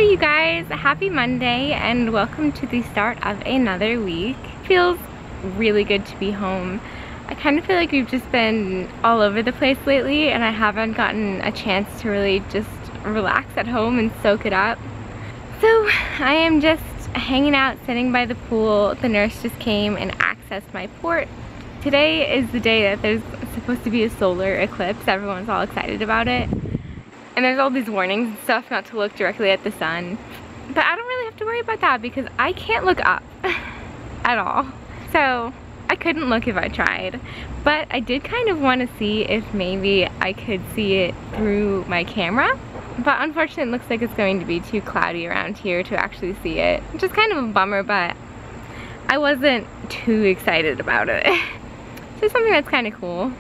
Hey you guys, happy Monday and welcome to the start of another week. Feels really good to be home. I kind of feel like we've just been all over the place lately and I haven't gotten a chance to really just relax at home and soak it up. So I am just hanging out, sitting by the pool. The nurse just came and accessed my port. Today is the day that there's supposed to be a solar eclipse. Everyone's all excited about it. And there's all these warnings and stuff not to look directly at the sun. But I don't really have to worry about that because I can't look up at all. So I couldn't look if I tried. But I did kind of want to see if maybe I could see it through my camera. But unfortunately it looks like it's going to be too cloudy around here to actually see it. Which is kind of a bummer, but I wasn't too excited about it. It's just something that's kind of cool.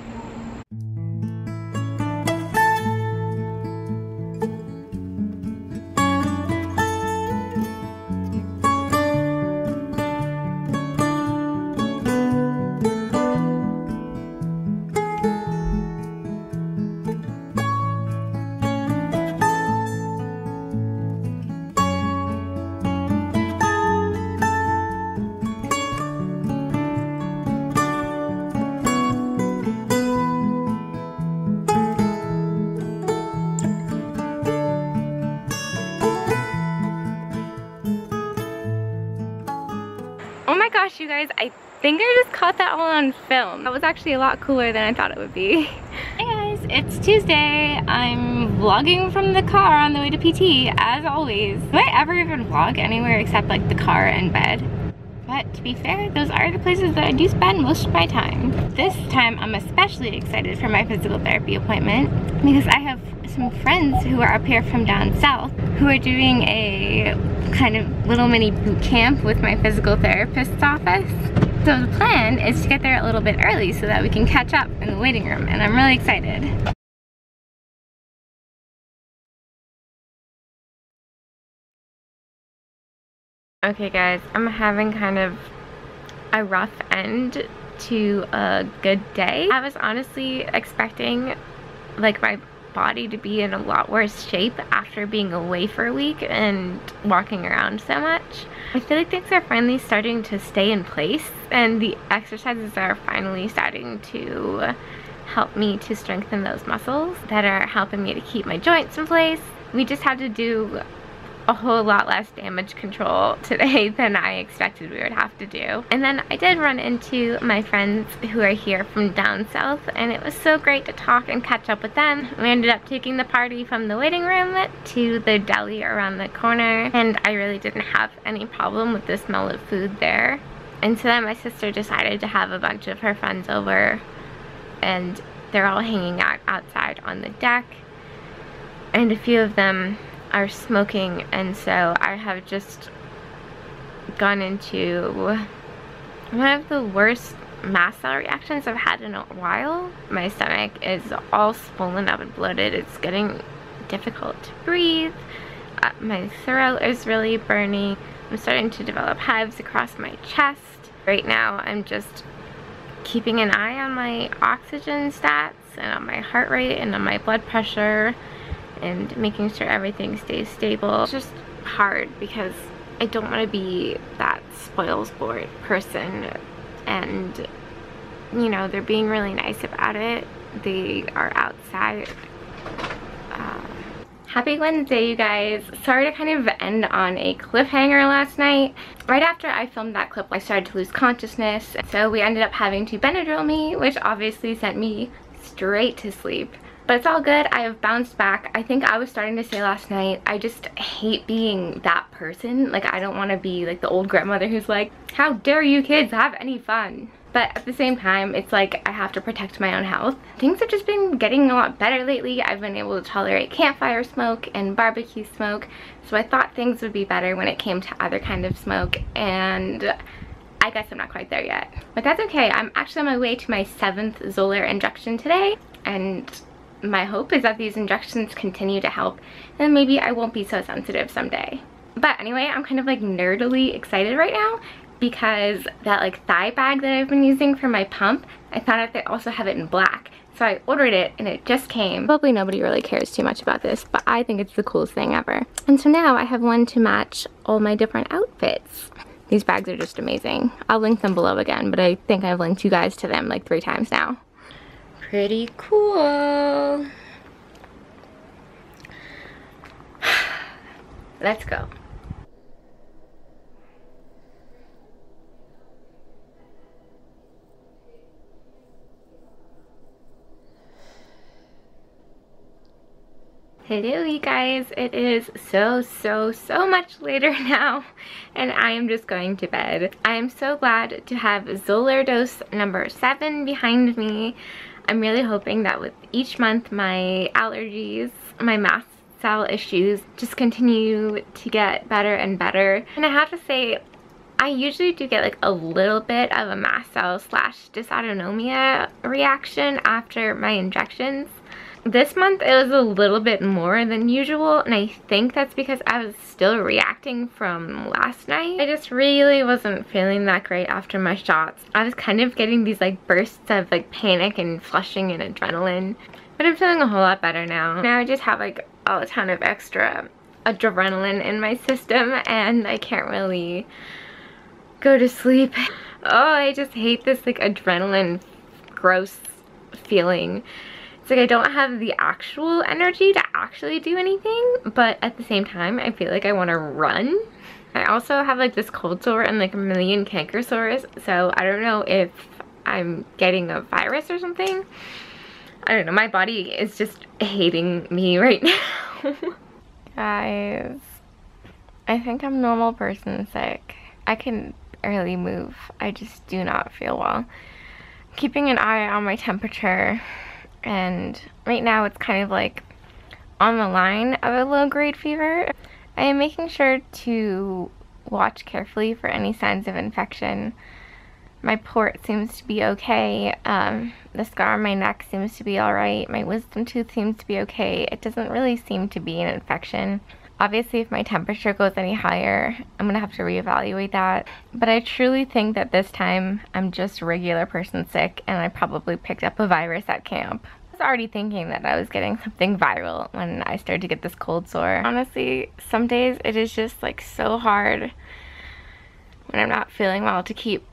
Oh my gosh, you guys, I think I just caught that all on film. That was actually a lot cooler than I thought it would be. Hey guys, it's Tuesday. I'm vlogging from the car on the way to PT, as always. Do I ever even vlog anywhere except like the car and bed? But to be fair, those are the places that I do spend most of my time. This time, I'm especially excited for my physical therapy appointment because I have some friends who are up here from down south who are doing a kind of little mini boot camp with my physical therapist's office. So the plan is to get there a little bit early so that we can catch up in the waiting room, and I'm really excited. Okay guys, I'm having kind of a rough end to a good day. I was honestly expecting like my body to be in a lot worse shape after being away for a week and walking around so much. I feel like things are finally starting to stay in place and the exercises are finally starting to help me to strengthen those muscles that are helping me to keep my joints in place. We just had to do a whole lot less damage control today than I expected we would have to do. And then I did run into my friends who are here from down south and it was so great to talk and catch up with them. We ended up taking the party from the waiting room to the deli around the corner and I really didn't have any problem with the smell of food there. And so then my sister decided to have a bunch of her friends over and they're all hanging out outside on the deck and a few of them are smoking, and so I have just gone into one of the worst mast cell reactions I've had in a while. My stomach is all swollen up and bloated. It's getting difficult to breathe. My throat is really burning. I'm starting to develop hives across my chest. Right now I'm just keeping an eye on my oxygen stats and on my heart rate and on my blood pressure and making sure everything stays stable. It's just hard because I don't want to be that spoil sport person, and you know, they're being really nice about it. They are outside. Happy Wednesday, you guys. Sorry to kind of end on a cliffhanger last night. Right after I filmed that clip, I started to lose consciousness, so we ended up having to Benadryl me, which obviously sent me straight to sleep. But it's all good. I have bounced back. I think I was starting to say last night, I just hate being that person. Like, I don't want to be like the old grandmother who's like, how dare you kids have any fun? But at the same time, it's like I have to protect my own health. Things have just been getting a lot better lately. I've been able to tolerate campfire smoke and barbecue smoke. So I thought things would be better when it came to other kind of smoke. And I guess I'm not quite there yet. But that's okay. I'm actually on my way to my 7th Zolar injection today. And my hope is that these injections continue to help and maybe I won't be so sensitive someday. But anyway, I'm kind of like nerdily excited right now because that like thigh bag that I've been using for my pump, I found out they also have it in black. So I ordered it and it just came. Probably nobody really cares too much about this, but I think it's the coolest thing ever. And so now I have one to match all my different outfits. These bags are just amazing. I'll link them below again, but I think I've linked you guys to them like 3 times now. Pretty cool. Let's go. Hello you guys, it is so much later now and I am just going to bed. I am so glad to have Zolar dose number 7 behind me. I'm really hoping that with each month my allergies, my mast cell issues just continue to get better and better. And I have to say, I usually do get like a little bit of a mast cell / dysautonomia reaction after my injections. This month it was a little bit more than usual, and I think that's because I was still reacting from last night. I just really wasn't feeling that great after my shots. I was kind of getting these like bursts of like panic and flushing and adrenaline, but I'm feeling a whole lot better now. Now I just have like a ton of extra adrenaline in my system and I can't really go to sleep. Oh, I just hate this like adrenaline gross feeling. It's like I don't have the actual energy to actually do anything, but at the same time I feel like I want to run. I also have like this cold sore and like a million canker sores, so I don't know if I'm getting a virus or something. I don't know, my body is just hating me right now. Guys, I think I'm normal person sick. I can barely move. I just do not feel well. Keeping an eye on my temperature, and right now it's kind of like on the line of a low-grade fever. I am making sure to watch carefully for any signs of infection. My port seems to be okay. The scar on my neck seems to be alright. My wisdom tooth seems to be okay. It doesn't really seem to be an infection. Obviously, if my temperature goes any higher, I'm gonna have to reevaluate that. But I truly think that this time I'm just regular person sick and I probably picked up a virus at camp. I was already thinking that I was getting something viral when I started to get this cold sore. Honestly, some days it is just like so hard when I'm not feeling well to keep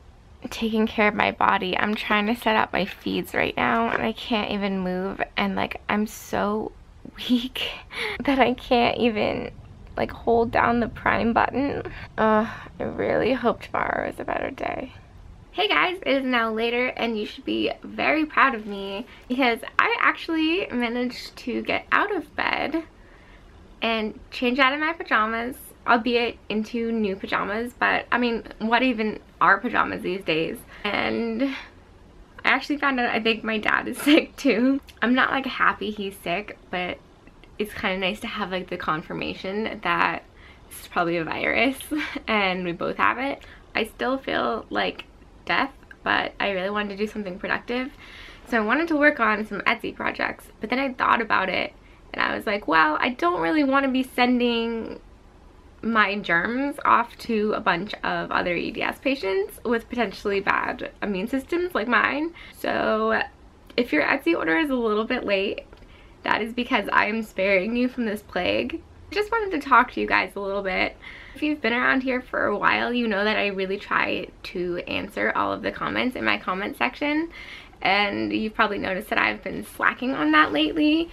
taking care of my body. I'm trying to set up my feeds right now and I can't even move, and like I'm so weak that I can't even like hold down the prime button. I really hope tomorrow is a better day. Hey guys, it is now later and you should be very proud of me because I actually managed to get out of bed and change out of my pajamas, albeit into new pajamas, but I mean, what even are pajamas these days? And I actually found out I think my dad is sick too. I'm not like happy he's sick, but it's kind of nice to have like the confirmation that it's probably a virus and we both have it. I still feel like death, but I really wanted to do something productive. So I wanted to work on some Etsy projects, but then I thought about it and I was like, well, I don't really want to be sending my germs off to a bunch of other EDS patients with potentially bad immune systems like mine. So if your Etsy order is a little bit late, that is because I am sparing you from this plague. I just wanted to talk to you guys a little bit. If you've been around here for a while, you know that I really try to answer all of the comments in my comment section, and you've probably noticed that I've been slacking on that lately.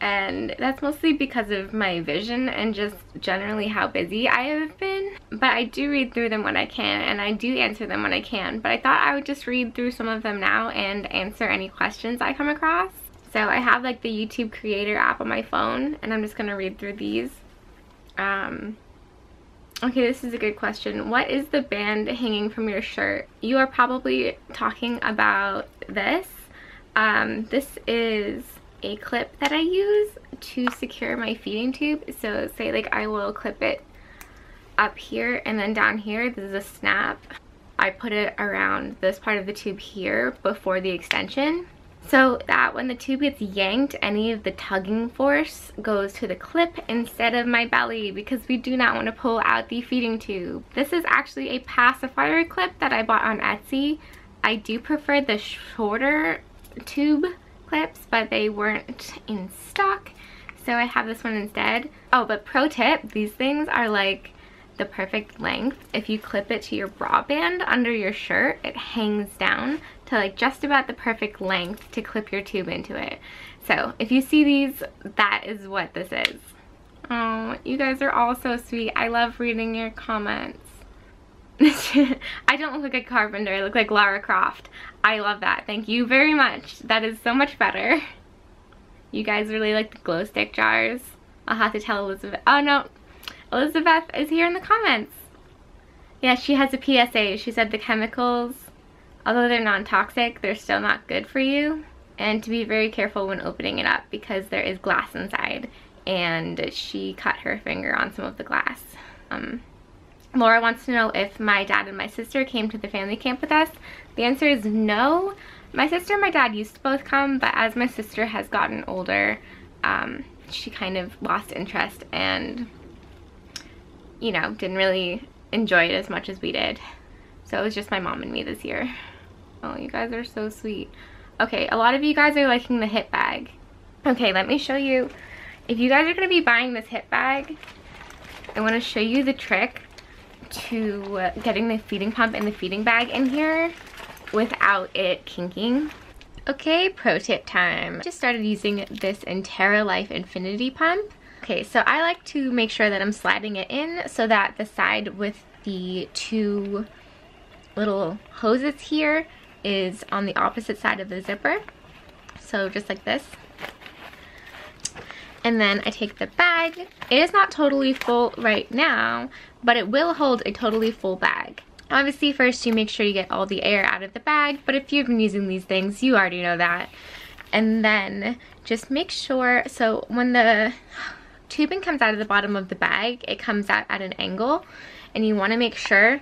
And that's mostly because of my vision and just generally how busy I have been. But I do read through them when I can, and I do answer them when I can. But I thought I would just read through some of them now and answer any questions I come across. So I have like the YouTube creator app on my phone, and I'm just gonna read through these. Okay, this is a good question. What is the band hanging from your shirt? You are probably talking about this. This is a clip that I use to secure my feeding tube. So say like I will clip it up here, and then down here this is a snap. I put it around this part of the tube here before the extension, so that when the tube gets yanked, any of the tugging force goes to the clip instead of my belly, because we do not want to pull out the feeding tube. This is actually a pacifier clip that I bought on Etsy. I do prefer the shorter tube clips, but they weren't in stock, so I have this one instead. Oh, but pro tip, these things are like the perfect length. If you clip it to your bra band under your shirt, it hangs down to like just about the perfect length to clip your tube into it. So if you see these, that is what this is. Oh, you guys are all so sweet. I love reading your comments. I don't look like a carpenter, I look like Lara Croft. I love that. Thank you very much. That is so much better. You guys really like the glow stick jars. I'll have to tell Elizabeth. Oh no, Elizabeth is here in the comments. Yeah, she has a PSA. She said the chemicals, although they're non-toxic, they're still not good for you. And to be very careful when opening it up because there is glass inside. And she cut her finger on some of the glass. Laura wants to know if my dad and my sister came to the family camp with us. The answer is no. My sister and my dad used to both come, but as my sister has gotten older, she kind of lost interest and, you know, didn't really enjoy it as much as we did. So it was just my mom and me this year. Oh, you guys are so sweet. Okay, a lot of you guys are liking the hip bag. Okay, let me show you. If you guys are going to be buying this hip bag, I want to show you the trick to getting the feeding pump and the feeding bag in here without it kinking. Okay, pro tip time. Just started using this Entera Life Infinity pump. Okay, so I like to make sure that I'm sliding it in so that the side with the two little hoses here is on the opposite side of the zipper. So just like this. And then I take the bag. It is not totally full right now, but it will hold a totally full bag. Obviously, first you make sure you get all the air out of the bag, but if you've been using these things, you already know that. And then just make sure, so when the tubing comes out of the bottom of the bag, it comes out at an angle, and you want to make sure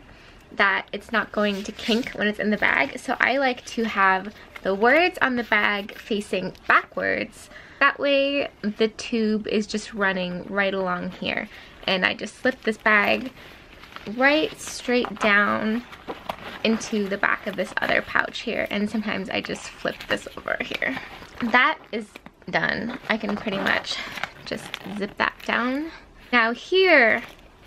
that it's not going to kink when it's in the bag. So I like to have the words on the bag facing backwards. That way the tube is just running right along here. And I just slip this bag right straight down into the back of this other pouch here. And sometimes I just flip this over here. That is done. I can pretty much just zip that down. Now here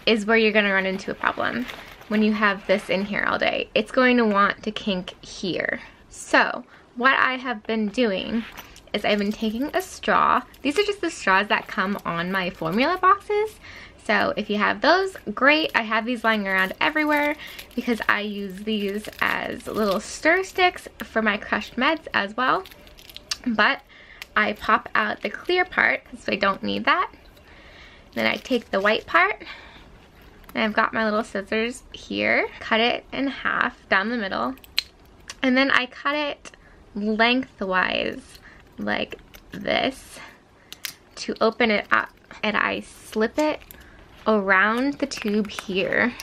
is where you're gonna run into a problem when you have this in here all day. It's going to want to kink here. So what I have been doing is I've been taking a straw. These are just the straws that come on my formula boxes. So if you have those, great. I have these lying around everywhere because I use these as little stir sticks for my crushed meds as well. But I pop out the clear part so I don't need that. Then I take the white part, and I've got my little scissors here. Cut it in half down the middle. And then I cut it lengthwise like this to open it up, and I slip it around the tube here,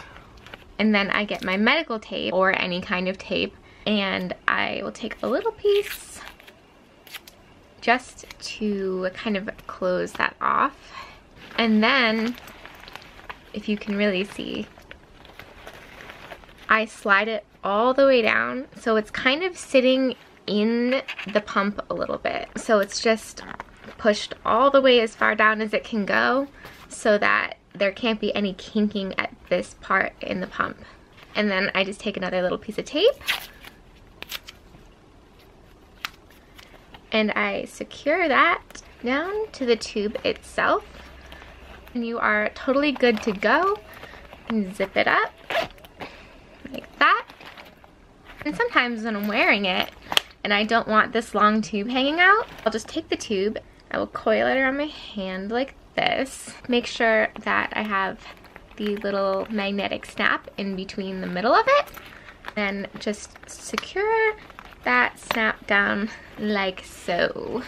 and then I get my medical tape or any kind of tape, and I will take a little piece just to kind of close that off. And then if you can really see, I slide it all the way down so it's kind of sitting in the pump a little bit. So it's just pushed all the way as far down as it can go so that there can't be any kinking at this part in the pump. And then I just take another little piece of tape and I secure that down to the tube itself, and you are totally good to go. And zip it up like that. And sometimes when I'm wearing it and I don't want this long tube hanging out, I'll just take the tube, I will coil it around my hand like this. Make sure that I have the little magnetic snap in between the middle of it, and just secure that snap down like so.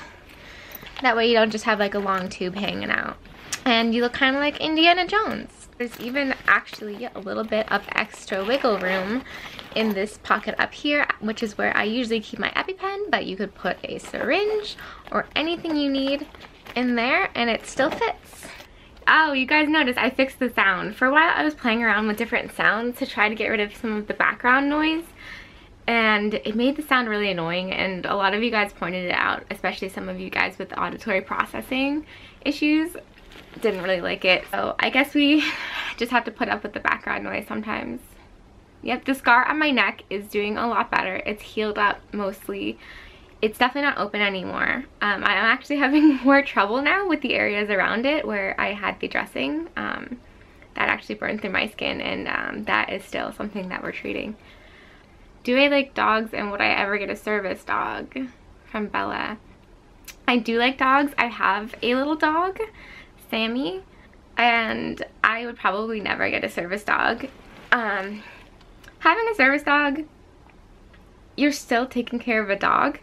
That way you don't just have like a long tube hanging out and you look kind of like Indiana Jones. There's even actually a little bit of extra wiggle room in this pocket up here, which is where I usually keep my EpiPen, but you could put a syringe or anything you need in there and it still fits. Oh, you guys noticed I fixed the sound. For a while I was playing around with different sounds to try to get rid of some of the background noise, and it made the sound really annoying, and a lot of you guys pointed it out, especially some of you guys with auditory processing issues didn't really like it. So I guess we just have to put up with the background noise sometimes. Yep, the scar on my neck is doing a lot better. It's healed up mostly. It's definitely not open anymore. I'm actually having more trouble now with the areas around it where I had the dressing. That actually burned through my skin, and that is still something that we're treating. Do I like dogs, and would I ever get a service dog? From Bella. I do like dogs. I have a little dog, Sammy, and I would probably never get a service dog. Having a service dog, you're still taking care of a dog,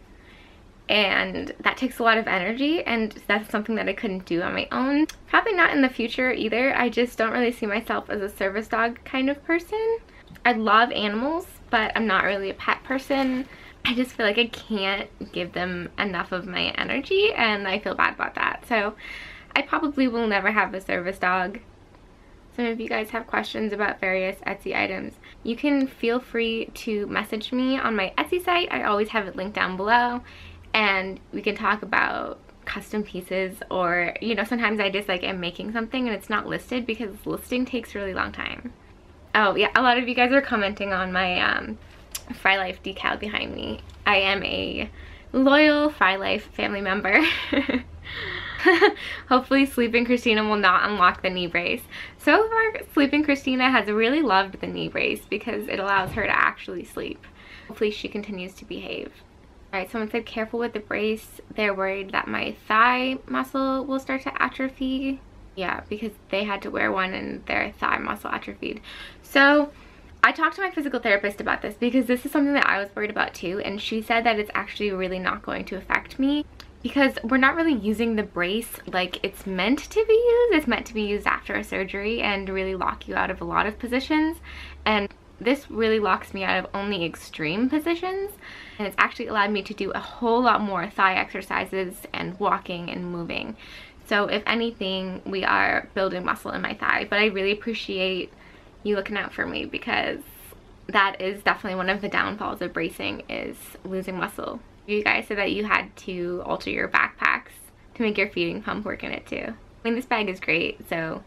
and that takes a lot of energy, and that's something that I couldn't do on my own. Probably not in the future either. I just don't really see myself as a service dog kind of person. I love animals, but I'm not really a pet person. I just feel like I can't give them enough of my energy, and I feel bad about that. So I probably will never have a service dog. Some of you guys have questions about various Etsy items. You can feel free to message me on my Etsy site. I always have it linked down below, and we can talk about custom pieces, or, you know, sometimes I just like am making something and it's not listed because listing takes a really long time. Oh yeah, a lot of you guys are commenting on my Fry Life decal behind me. I am a loyal Fry Life family member. Hopefully Sleeping Christina will not unlock the knee brace. So far, Sleeping Christina has really loved the knee brace because it allows her to actually sleep. Hopefully she continues to behave. Alright, someone said careful with the brace. They're worried that my thigh muscle will start to atrophy. Yeah, because they had to wear one and their thigh muscle atrophied. So I talked to my physical therapist about this because this is something that I was worried about too, and she said that it's actually really not going to affect me because we're not really using the brace like it's meant to be used. It's meant to be used after a surgery and really lock you out of a lot of positions, and this really locks me out of only extreme positions, and it's actually allowed me to do a whole lot more thigh exercises and walking and moving. So if anything, we are building muscle in my thigh, but I really appreciate you looking out for me because that is definitely one of the downfalls of bracing, is losing muscle. You guys said that you had to alter your backpacks to make your feeding pump work in it too. I mean, this bag is great, so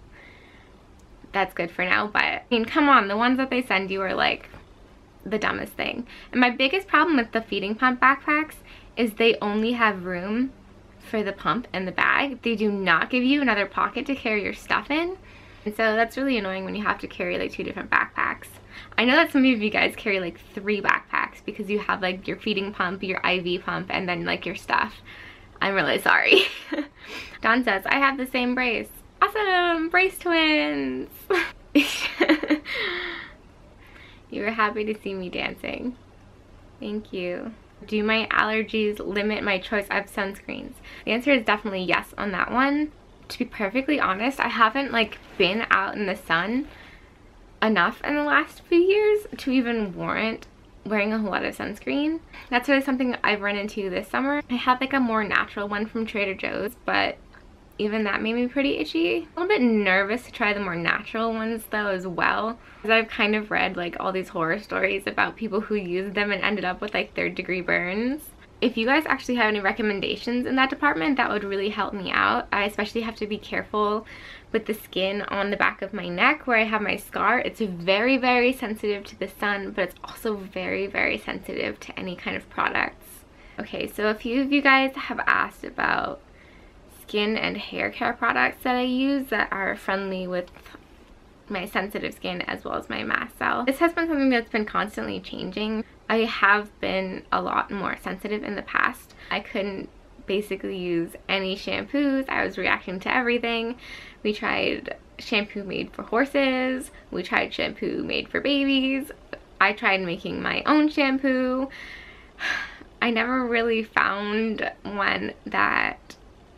that's good for now, but I mean, come on, the ones that they send you are like the dumbest thing. And my biggest problem with the feeding pump backpacks is they only have room for the pump and the bag. They do not give you another pocket to carry your stuff in. And so that's really annoying when you have to carry like 2 different backpacks. I know that some of you guys carry like 3 backpacks because you have like your feeding pump, your IV pump, and then like your stuff. I'm really sorry. Dawn says, I have the same brace. Awesome! Brace twins! You were happy to see me dancing. Thank you. Do my allergies limit my choice of sunscreens? The answer is definitely yes on that one. To be perfectly honest, I haven't like been out in the sun enough in the last few years to even warrant wearing a whole lot of sunscreen. That's really something I've run into this summer. I had like a more natural one from Trader Joe's, but even that made me pretty itchy. A little bit nervous to try the more natural ones though as well, because I've kind of read like all these horror stories about people who used them and ended up with like 3rd-degree burns. If you guys actually have any recommendations in that department, that would really help me out. I especially have to be careful with the skin on the back of my neck where I have my scar. It's very, very sensitive to the sun, but it's also very, very sensitive to any kind of products. Okay, so a few of you guys have asked about skin and hair care products that I use that are friendly with my sensitive skin as well as my mast cell. This has been something that's been constantly changing. I have been a lot more sensitive in the past. I couldn't basically use any shampoos. I was reacting to everything. We tried shampoo made for horses. We tried shampoo made for babies. I tried making my own shampoo. I never really found one that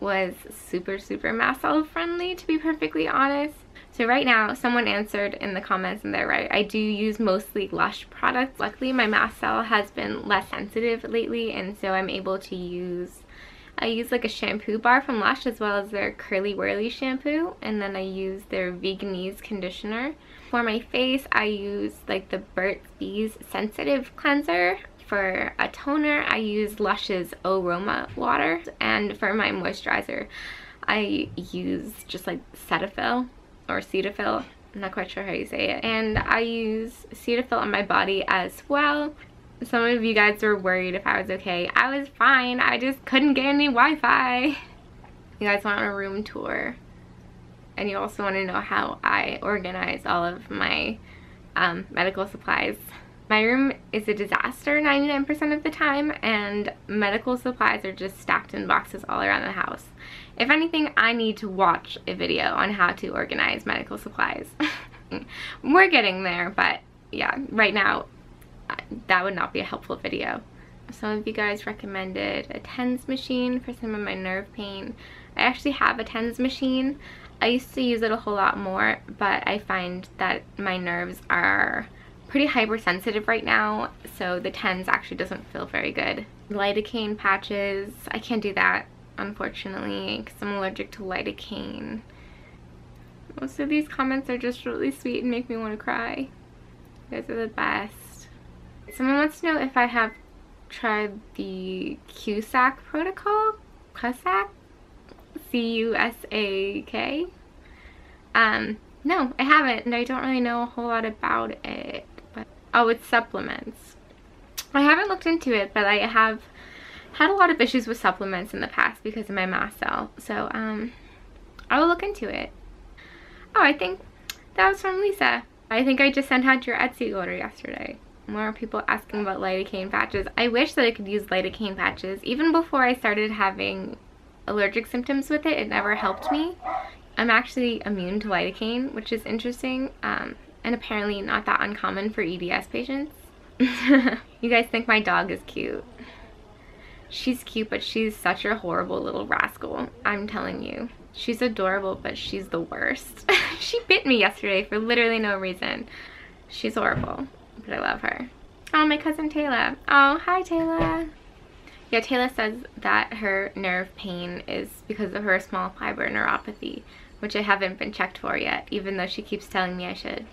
was super mast cell friendly, to be perfectly honest. So right now, someone answered in the comments and they're right. I do use mostly Lush products. Luckily, my mast cell has been less sensitive lately, and so I'm able to use I use like a shampoo bar from Lush as well as their Curly Wurly shampoo, and then I use their Veganese conditioner. For my face, I use like the Burt Bees Sensitive Cleanser. For a toner, I use Lush's Roma water, and for my moisturizer, I use just like Cetaphil or Cetaphil. I'm not quite sure how you say it. And I use Cetaphil on my body as well. Some of you guys were worried if I was okay. I was fine. I just couldn't get any Wi-Fi. You guys want a room tour. And you also want to know how I organize all of my medical supplies. My room is a disaster 99% of the time, and medical supplies are just stacked in boxes all around the house. If anything, I need to watch a video on how to organize medical supplies. We're getting there, but yeah, right now, that would not be a helpful video. Some of you guys recommended a TENS machine for some of my nerve pain. I actually have a TENS machine. I used to use it a whole lot more, but I find that my nerves are pretty hypersensitive right now, so the TENS actually doesn't feel very good. Lidocaine patches, I can't do that, unfortunately, because I'm allergic to lidocaine. Most of these comments are just really sweet and make me want to cry. You guys are the best. Someone wants to know if I have tried the Cusack protocol. Cusack? C-U-S-A-K? No, I haven't, and I don't really know a whole lot about it. But oh, it's supplements. I haven't looked into it, but I have had a lot of issues with supplements in the past because of my mast cell. So, I will look into it. Oh, I think that was from Lisa. I think I just sent out your Etsy order yesterday. More people asking about lidocaine patches. I wish that I could use lidocaine patches. Even before I started having allergic symptoms with it, it never helped me. I'm actually immune to lidocaine, which is interesting, and apparently not that uncommon for EDS patients. You guys think my dog is cute. She's cute, but she's such a horrible little rascal. I'm telling you. She's adorable, but she's the worst. She bit me yesterday for literally no reason. She's horrible, but I love her. Oh, my cousin Taylor. Oh, hi Taylor. Yeah, Taylor says that her nerve pain is because of her small fiber neuropathy, which I haven't been checked for yet, even though she keeps telling me I should.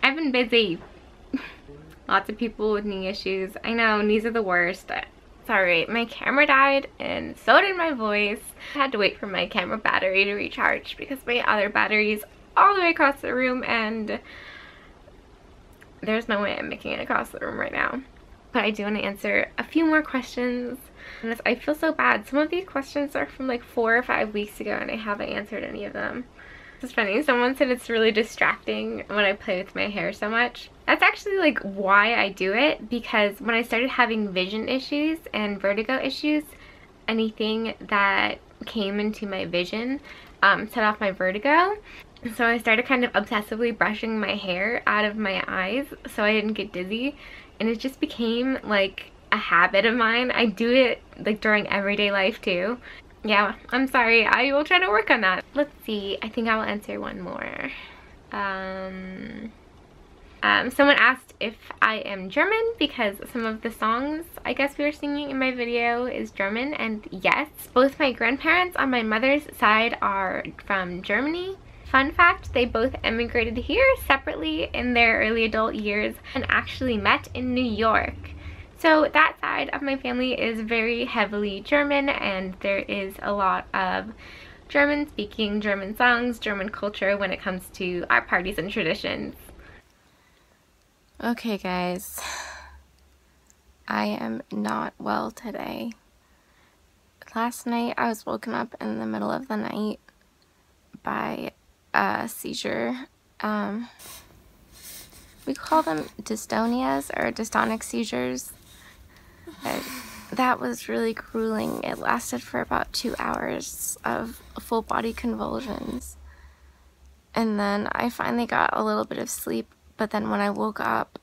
I've been busy. Lots of people with knee issues. I know, knees are the worst. Sorry, my camera died and so did my voice. I had to wait for my camera battery to recharge because my other battery is all the way across the room and there's no way I'm making it across the room right now. But I do want to answer a few more questions. And I feel so bad. Some of these questions are from like 4 or 5 weeks ago and I haven't answered any of them. It's funny. Someone said it's really distracting when I play with my hair so much. That's actually like why I do it, because when I started having vision issues and vertigo issues, anything that came into my vision set off my vertigo. So I started kind of obsessively brushing my hair out of my eyes so I didn't get dizzy. And it just became like a habit of mine. I do it like during everyday life too. Yeah, I'm sorry. I will try to work on that. Let's see. I think I will answer one more. Someone asked if I am German because some of the songs I guess we were singing in my video is German, and yes, both my grandparents on my mother's side are from Germany. Fun fact, they both emigrated here separately in their early adult years and actually met in New York. So that side of my family is very heavily German, and there is a lot of German speaking, German songs, German culture when it comes to our parties and traditions. Okay guys, I am not well today. Last night I was woken up in the middle of the night by a seizure. We call them dystonias or dystonic seizures. That was really grueling. It lasted for about 2 hours of full body convulsions. And then I finally got a little bit of sleep, but then when I woke up,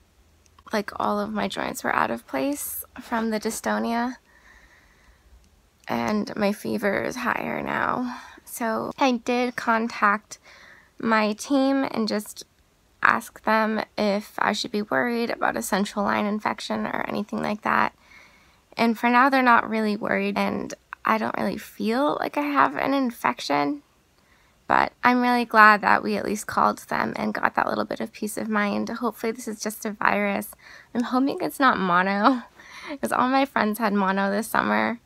like all of my joints were out of place from the dystonia. And my fever is higher now. So I did contact my team and just ask them if I should be worried about a central line infection or anything like that. And for now, they're not really worried, and I don't really feel like I have an infection. But I'm really glad that we at least called them and got that little bit of peace of mind. Hopefully this is just a virus. I'm hoping it's not mono, because all my friends had mono this summer,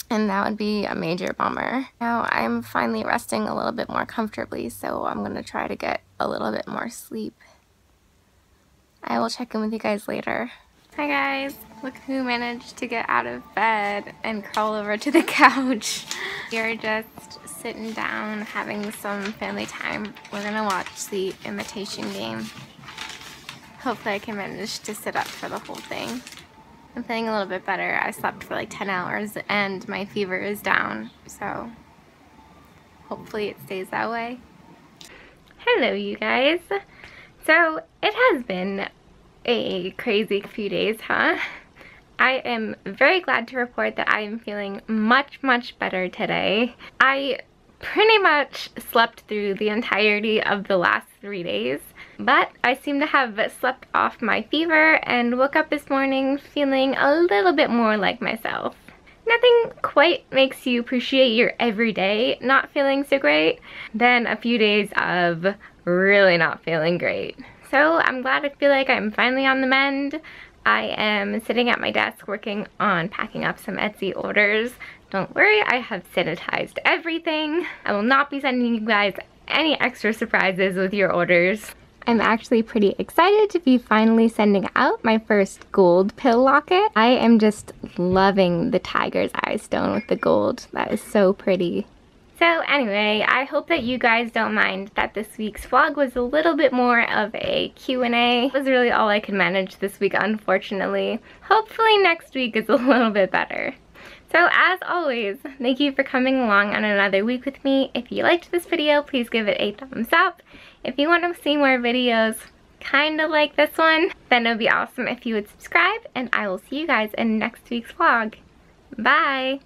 and that would be a major bummer. Now I'm finally resting a little bit more comfortably, so I'm going to try to get a little bit more sleep. I will check in with you guys later. Hi guys, look who managed to get out of bed and crawl over to the couch. We're just sitting down having some family time. We're gonna watch the Imitation Game. Hopefully I can manage to sit up for the whole thing. I'm feeling a little bit better. I slept for like 10 hours and my fever is down, so hopefully it stays that way. Hello you guys. So it has been a crazy few days, huh? I am very glad to report that I am feeling much better today. I pretty much slept through the entirety of the last 3 days, but I seem to have slept off my fever and woke up this morning feeling a little bit more like myself. Nothing quite makes you appreciate your everyday not feeling so great than a few days of really not feeling great. So I'm glad I feel like I'm finally on the mend. I am sitting at my desk working on packing up some Etsy orders. Don't worry, I have sanitized everything. I will not be sending you guys any extra surprises with your orders. I'm actually pretty excited to be finally sending out my first gold pill locket. I am just loving the tiger's eye stone with the gold. That is so pretty. So anyway, I hope that you guys don't mind that this week's vlog was a little bit more of a Q&A. It was really all I could manage this week, unfortunately. Hopefully next week is a little bit better. So as always, thank you for coming along on another week with me. If you liked this video, please give it a thumbs up. If you want to see more videos kind of like this one, then it would be awesome if you would subscribe, and I will see you guys in next week's vlog. Bye!